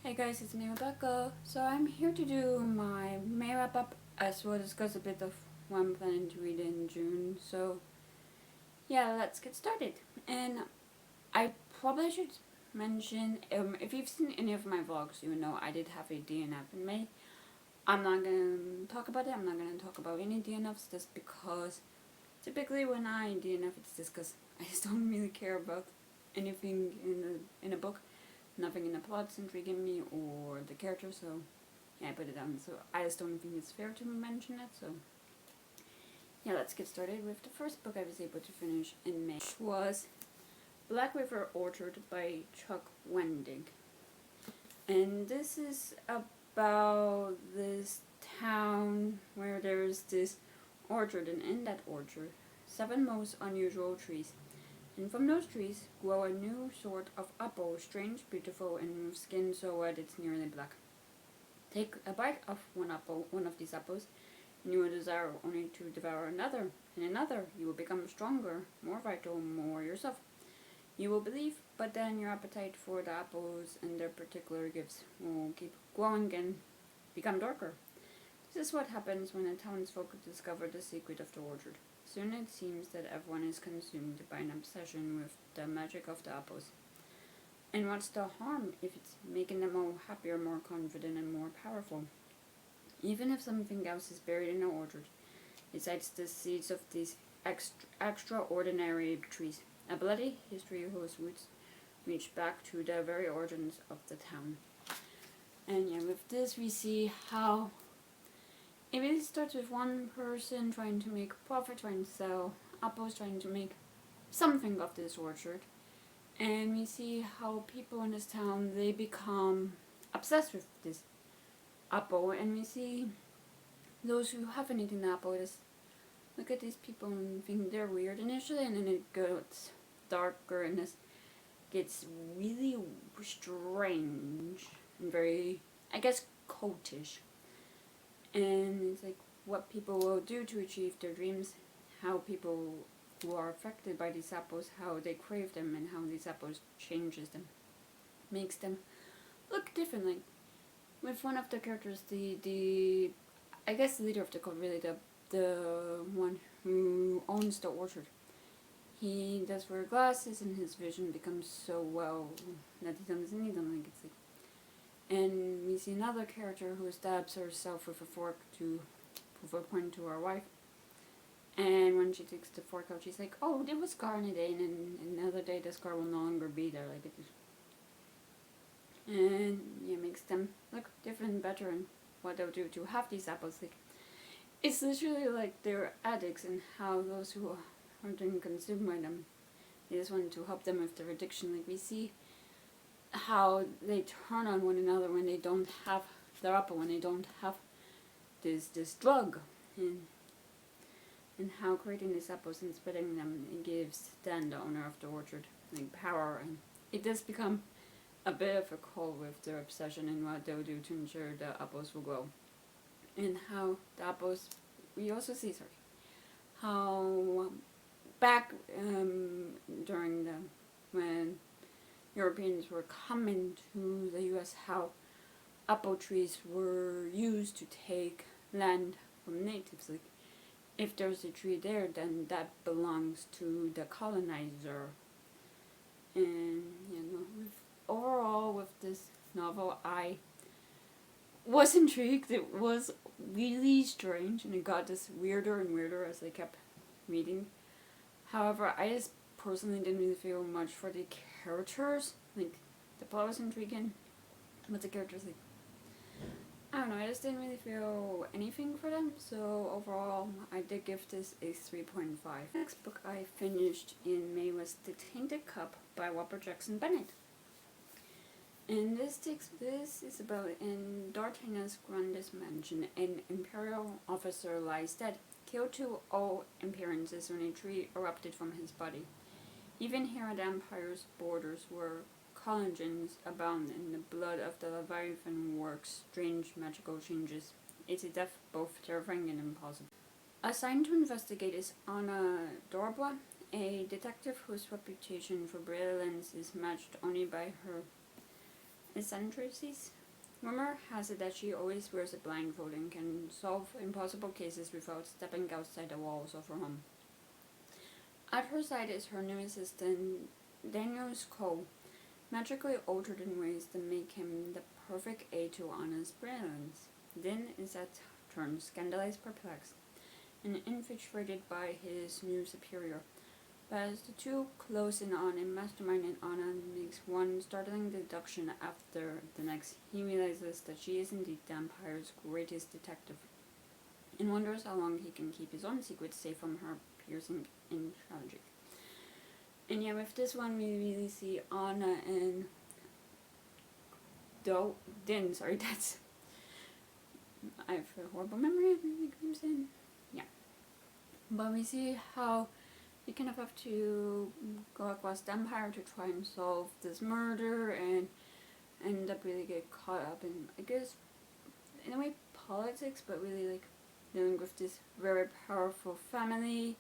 Hey guys, it's me Rebecca. So I'm here to do my May wrap up as well as discuss a bit of what I'm planning to read in June. So yeah, let's get started. And I probably should mention, if you've seen any of my vlogs, you know I did have a DNF in May. I'm not going to talk about it. I'm not going to talk about any DNFs just because typically when I DNF it's just because I just don't really care about anything in a book. Nothing in the plot's intriguing me or the character, so yeah, I put it down. So I just don't think it's fair to mention it, so yeah, let's get started with the first book I was able to finish in May, which was Black River Orchard by Chuck Wendig. And this is about this town where there's this orchard, and in that orchard, 7 most unusual trees. And from those trees grow a new sort of apple, strange, beautiful, and with skin so red it's nearly black. Take a bite of one of these apples, and you will desire only to devour another, and another. You will become stronger, more vital, more yourself. You will believe, but then your appetite for the apples and their particular gifts will keep growing and become darker. This is what happens when the townsfolk discover the secret of the orchard. Soon it seems that everyone is consumed by an obsession with the magic of the apples. And what's the harm if it's making them all happier, more confident, and more powerful? Even if something else is buried in the orchard, besides the seeds of these extraordinary trees, a bloody history whose roots reach back to the very origins of the town. And yeah, with this we see how it really starts with one person trying to make profit, trying to sell apples, trying to make something of this orchard. And we see how people in this town, they become obsessed with this apple. And we see those who haven't eaten the apple just look at these people and think they're weird initially. And then it gets darker and this gets really strange and very, I guess, cultish. And it's like what people will do to achieve their dreams, how people who are affected by these apples, how they crave them, and how these apples changes them, makes them look differently. With one of the characters, the I guess the leader of the cult, really the one who owns the orchard, he does wear glasses, and his vision becomes so well that he doesn't need them. Like it's like. And we see another character who stabs herself with a fork to prove a point to her wife. And when she takes the fork out, she's like, "Oh, there was scar in a day, and then another day the scar will no longer be there." Like it is. And yeah, makes them look different and better in what they'll do to have these apples. Like it's literally like they're addicts, and how those who aren't being consumed by them, they just want to help them with their addiction. Like we see how they turn on one another when they don't have their apple, when they don't have this drug, and how creating these apples and spreading them, it gives then the owner of the orchard like power, and it does become a bit of a call with their obsession and what they'll do to ensure the apples will grow. And how the apples, we also see, how back during when Europeans were coming to the US, how apple trees were used to take land from natives. Like, if there's a tree there, then that belongs to the colonizer. And overall with this novel, I was intrigued. It was really strange, and it got just weirder and weirder as I kept reading. However, I just personally didn't really feel much for the characters. Like, the plot was intriguing, but the characters, like, I don't know, I just didn't really feel anything for them. So overall, I did give this a 3.5. The next book I finished in May was The Tainted Cup by Robert Jackson Bennett. And this is about, in D'Artagnan's grandest mansion, an imperial officer lies dead, killed to all appearances when a tree erupted from his body. Even here at the Empire's borders, where collagens abound and the blood of the Leviathan works strange magical changes, it's a death both terrifying and impossible. Assigned to investigate is Anna Dorba, a detective whose reputation for brilliance is matched only by her eccentricities. Rumor has it that she always wears a blindfold and can solve impossible cases without stepping outside the walls of her home. At her side is her new assistant, Daniel Cole, magically altered in ways that make him the perfect aid to Anna's brilliance. Din is at turn scandalized, perplexed, and infatuated by his new superior. But as the two close in on and mastermind, and Anna makes one startling deduction after the next, he realizes that she is indeed the Empire's greatest detective, and wonders how long he can keep his own secrets safe from her piercing intrigue. And yeah, with this one, we really see Anna and Din. Sorry, that's. I have a horrible memory of names in. Yeah. But we see how you kind of have to go across the Empire to try and solve this murder and end up really get caught up in, I guess, in a way, politics, but really like dealing with this very powerful family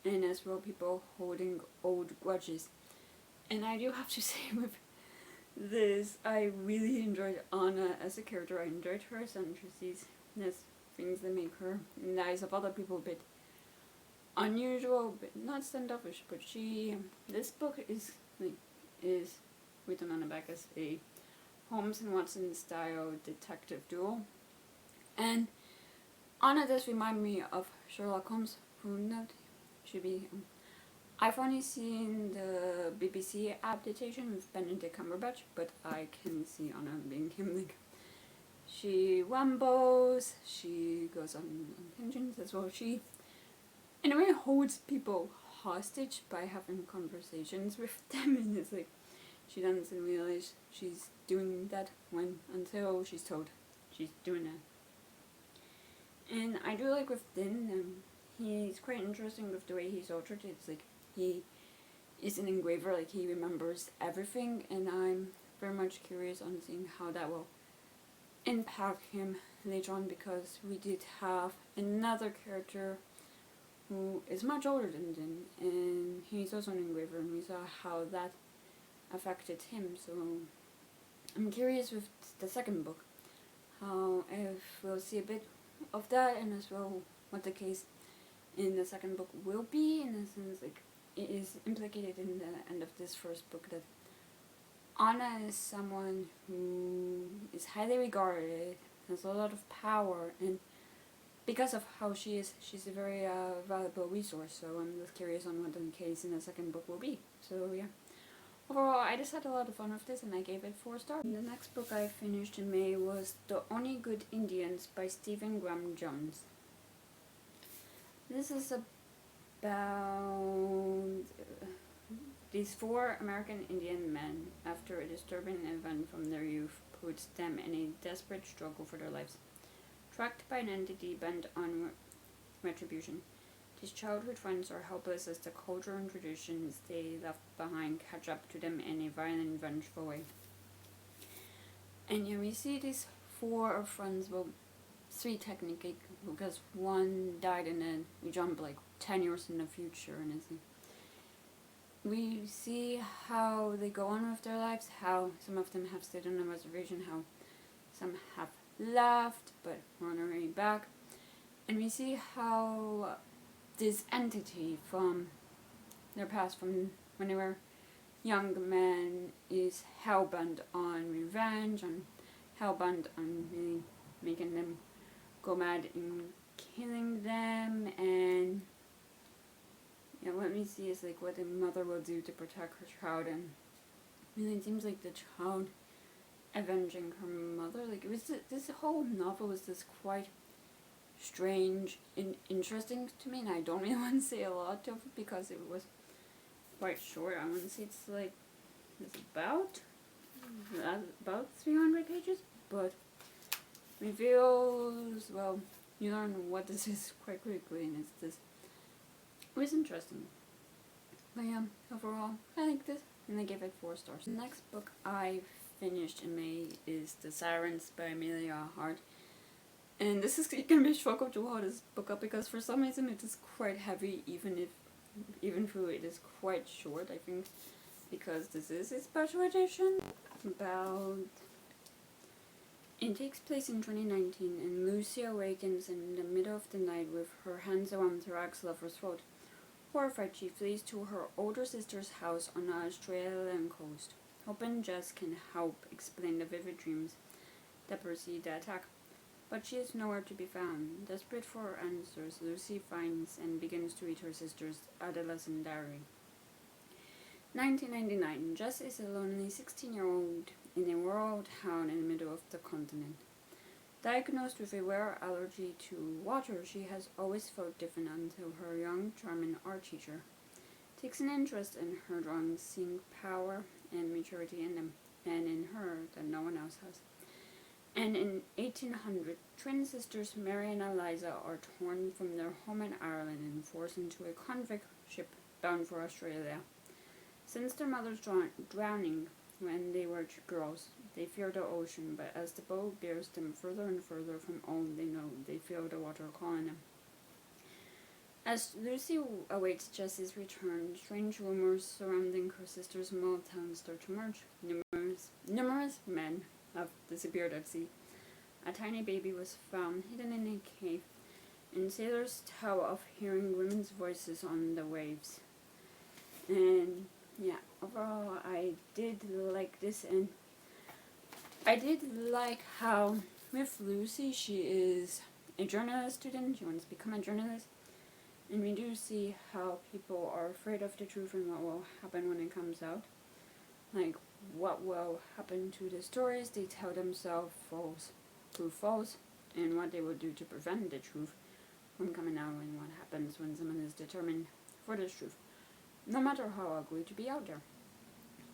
and as well people holding old grudges. And I do have to say with this, I really enjoyed Anna as a character. I enjoyed her eccentricities. There's things that make her, in the eyes of other people, a bit unusual, but not standoffish. But this book is written on the back as a Holmes and Watson style detective duo, and Anna does remind me of Sherlock Holmes, who not should be. I've only seen the BBC adaptation with Benedict Cumberbatch, but I can see Anna being him. Like, she rambles, she goes on tangents as well. She, in a way, holds people hostage by having conversations with them, and it's like she doesn't realize she's doing that until she's told she's doing it. And I do like with Din, he's quite interesting with the way he's altered. It's like he is an engraver, like he remembers everything, and I'm very much curious on seeing how that will impact him later on, because we did have another character who is much older than Din, and he's also an engraver, and we saw how that affected him. So I'm curious with the second book, how if we'll see a bit of that, and as well what the case in the second book will be, in a sense, like it is implicated in the end of this first book that Anna is someone who is highly regarded, has a lot of power, and because of how she is, she's a very valuable resource. So I'm just curious on what the case in the second book will be. So yeah, overall I just had a lot of fun with this, and I gave it 4 stars. And the next book I finished in May was The Only Good Indians by Stephen Graham Jones. This is about these 4 American Indian men, after a disturbing event from their youth puts them in a desperate struggle for their lives, tracked by an entity bent on retribution. These childhood friends are helpless as the culture and traditions they left behind catch up to them in a violent, vengeful way. And yeah, we see these 4 friends, well, 3 technically, because one died, and then we jump like 10 years in the future, and it's like, we see how they go on with their lives, how some of them have stayed on the reservation, how some have left but were on their way back, and we see how this entity from their past, from when they were young men, is hellbent on revenge, and hellbent on really making them go mad and killing them. And yeah, what we see is like what the mother will do to protect her child, and really it seems like the child avenging her mother. Like, it was this whole novel was just quite strange and interesting to me, and I don't really want to say a lot of it because it was quite short. I want to say it's about 300 pages, but reveals, well, you learn what this is quite quickly, and it was interesting. But yeah, overall I like this, and I give it 4 stars. The next book I finished in May is The Sirens by Amelia Hart, and this is gonna be a struggle to hold this book up because for some reason it is quite heavy, even though it is quite short. I think because this is a special edition about It takes place in 2019, and Lucy awakens in the middle of the night with her hands around her ex-lover's throat. Horrified, she flees to her older sister's house on the Australian coast, hoping Jess can help explain the vivid dreams that precede the attack. But she is nowhere to be found. Desperate for answers, Lucy finds and begins to read her sister's adolescent diary. 1999. Jess is a lonely 16-year-old in a rural town in the middle of the continent. Diagnosed with a rare allergy to water, she has always felt different until her young, charming art teacher takes an interest in her drawings, seeing power and maturity in them, and in her that no one else has. And in 1800, twin sisters Mary and Eliza are torn from their home in Ireland and forced into a convict ship bound for Australia. Since their mother's drowning when they were girls, they fear the ocean, but as the boat bears them further and further from all they know, they feel the water calling them. As Lucy awaits Jess's return, strange rumors surrounding her sister's small town start to emerge. Numerous men have disappeared at sea. A tiny baby was found hidden in a cave, and sailors tell of hearing women's voices on the waves. And yeah, overall I did like this, and I did like how with Lucy, she is a journalist student, she wants to become a journalist, and we do see how people are afraid of the truth and what will happen when it comes out. Like, what will happen to the stories they tell themselves prove false, and what they will do to prevent the truth from coming out, and what happens when someone is determined for the truth, no matter how ugly to be out there.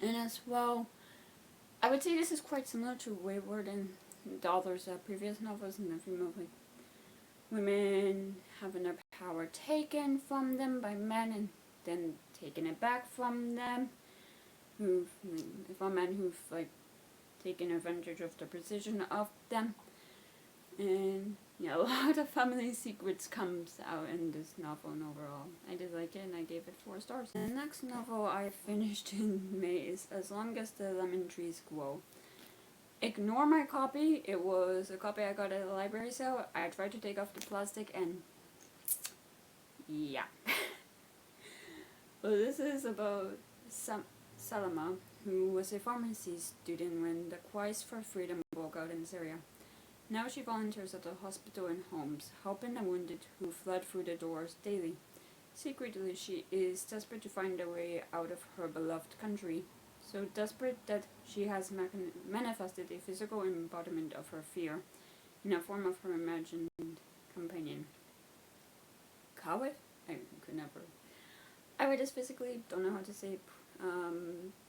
And as well, I would say this is quite similar to Wayward and the author's previous novels in the female, like, women having their power taken from them by men and then taking it back from them, men who've like taken advantage of the position of them. And yeah, a lot of family secrets comes out in this novel, and overall I did like it and I gave it 4 stars. The next novel I finished in May is As Long as the Lemon Trees Grow. Ignore my copy. It was a copy I got at a library sale. I tried to take off the plastic and yeah. Well, this is about Salama, who was a pharmacy student when the Quest for Freedom broke out in Syria. Now she volunteers at the hospital and homes, helping the wounded who fled through the doors daily. Secretly, she is desperate to find a way out of her beloved country, so desperate that she has manifested a physical embodiment of her fear in the form of her imagined companion. Kawit? I could never. I read this physically, don't know how to say it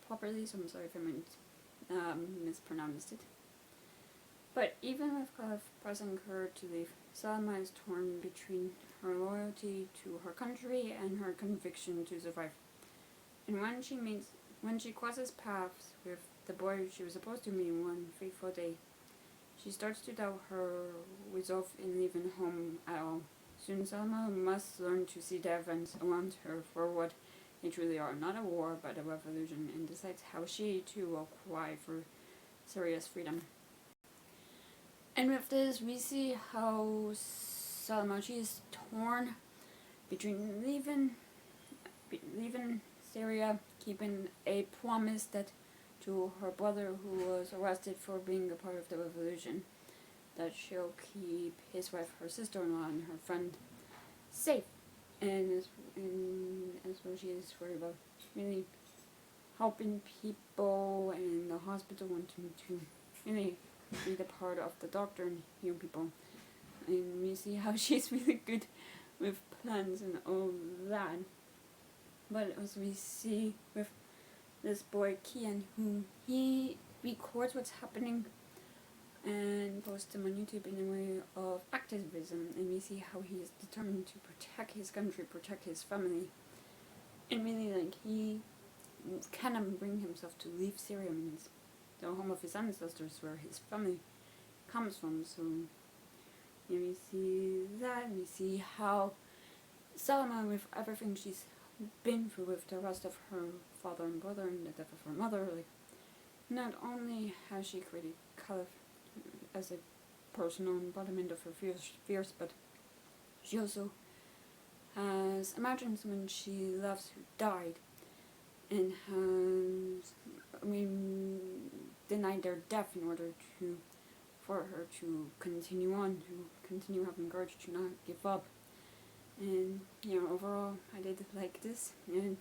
properly, so I'm sorry if I mispronounced it. But even with Khalif pressing her to leave, Salma is torn between her loyalty to her country and her conviction to survive. And when she crosses paths with the boy she was supposed to meet one fateful day, she starts to doubt her resolve in leaving home at all. Soon Salma must learn to see the events around her for what they truly are, not a war but a revolution, and decides how she too will cry for Syria's freedom. And with this, we see how Salma, she is torn between leaving Syria, keeping a promise that to her brother who was arrested for being a part of the revolution, that she'll keep his wife, her sister-in-law, and her friend safe. And as well, she is worried about really helping people, and the hospital wanting to really be the part of the doctor and heal people. And we see how she's really good with plans and all that. But as we see with this boy Kian, who he records what's happening and posts them on YouTube in a way of activism, and we see how he is determined to protect his country, protect his family, and really like he cannot bring himself to leave Syria. I mean, it's the home of his ancestors, where his family comes from. So yeah, we see that, and we see how Salma, with everything she's been through with the rest of her father and brother and the death of her mother, like, not only has she created Caliph as a personal embodiment of her fears, but she also has imagined someone she loves who died, and has denied their death in order for her to continue on, to continue having courage, to not give up. And overall, I did like this, and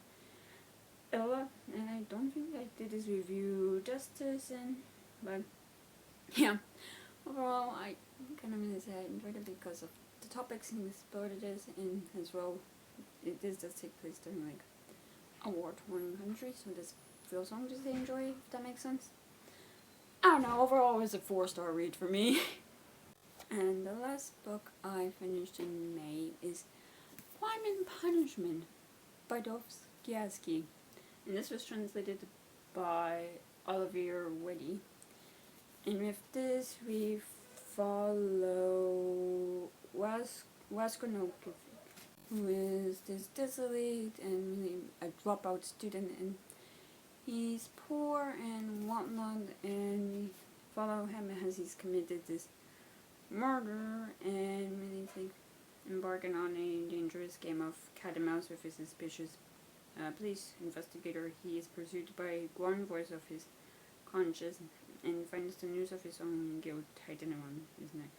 Ella, and I don't think I did this review justice, but yeah, overall, I kind of really say I enjoyed it because of the topics and explored it is, and as well, it does take place during like a war-torn country, so this feels long to enjoy, if that makes sense. I don't know, overall it was a 4-star read for me. And the last book I finished in May is Crime and Punishment by Dostoevsky. And this was translated by Olivier Weddy. And with this we follow Waskonok, who is this desolate and really a dropout student, and he's poor and whatnot, and we follow him as he's committed this murder and really embarking on a dangerous game of cat and mouse with his suspicious police investigator. He is pursued by a glowing voice of his conscience and finds the news of his own guilt tighten around his neck.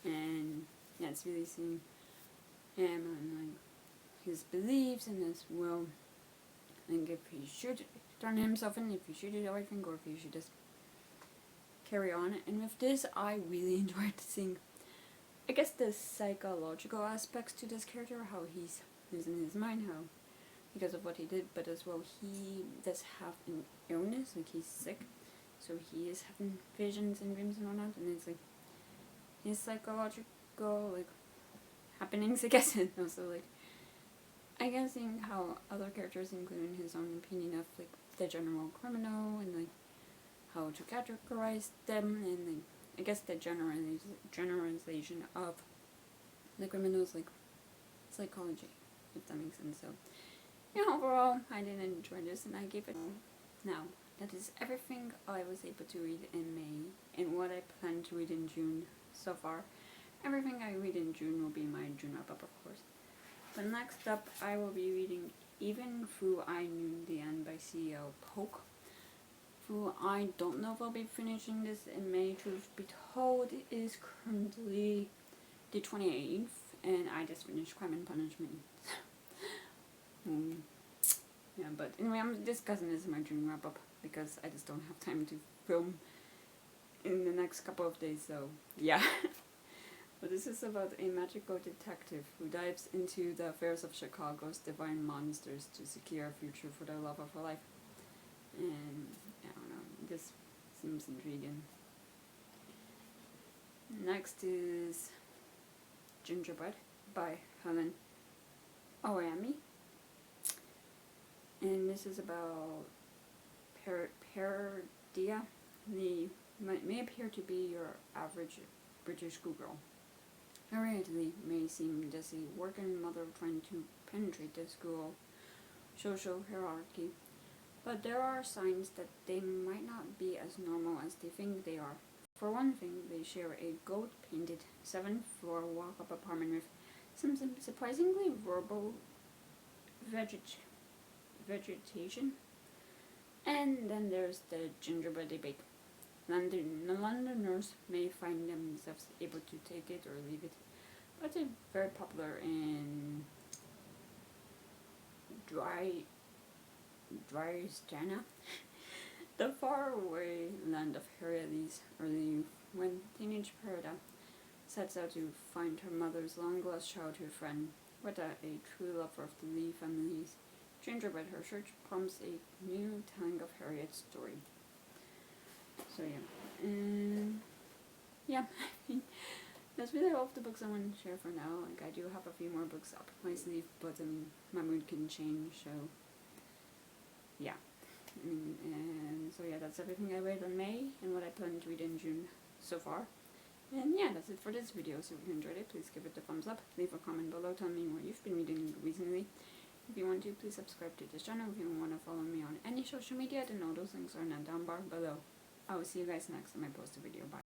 And yeah, it's really seeing him and like his beliefs, and as well, like if he should turn himself in, if he should do everything, or if he should just carry on. And with this, I really enjoyed seeing, I guess, the psychological aspects to this character, how he's losing his mind, how because of what he did, but as well he does have an illness, like he's sick, so he is having visions and dreams and whatnot, and it's like his psychological like happenings, I guess, and also like I guess seeing how other characters, including his own opinion of like the general criminal, and like how to categorize them, and like I guess the generalization of the criminals, like psychology, if that makes sense. So overall, I did enjoy this, and I gave it. Now, that is everything I was able to read in May, and what I plan to read in June so far. Everything I read in June will be my June wrap-up, of course. But next up, I will be reading Even Though I Knew the End by C.L. Polk. Who I don't know if I'll be finishing this in May, truth be told. It is currently the 28th, and I just finished Crime and Punishment. Yeah, but anyway, I'm discussing this in my June wrap-up because I just don't have time to film in the next couple of days, so yeah. But this is about a magical detective who dives into the affairs of Chicago's divine monsters to secure a future for the love of her life. And I don't know, this seems intriguing. Next is Gingerbread by Helen Oami. And this is about Paradia. Lee may appear to be your average British schoolgirl. Harriet Lee may seem just a working mother trying to penetrate the school social hierarchy, but there are signs that they might not be as normal as they think they are. For one thing, they share a gold-painted 7th-floor walk-up apartment with some surprisingly verbal vegetation. And then there's the gingerbread debate. Londoners may find themselves able to take it or leave it, but it's very popular in Drystana, the faraway land of Harriet Lee's early youth, when teenage Perda sets out to find her mother's long-lost childhood friend. Vita, a true lover of the Lee family's gingerbread, her search prompts a new telling of Harriet's story. So yeah, that's really all of the books I want to share for now. Like, I do have a few more books up my sleeve, but my mood can change, so yeah. And so yeah, that's everything I read in May and what I plan to read in June so far. And yeah, that's it for this video. So if you enjoyed it, please give it a thumbs up, leave a comment below, tell me what you've been reading recently. If you want to, please subscribe to this channel. If you want to follow me on any social media, then all those links are in the down bar below. I will see you guys next time I post a video. Bye.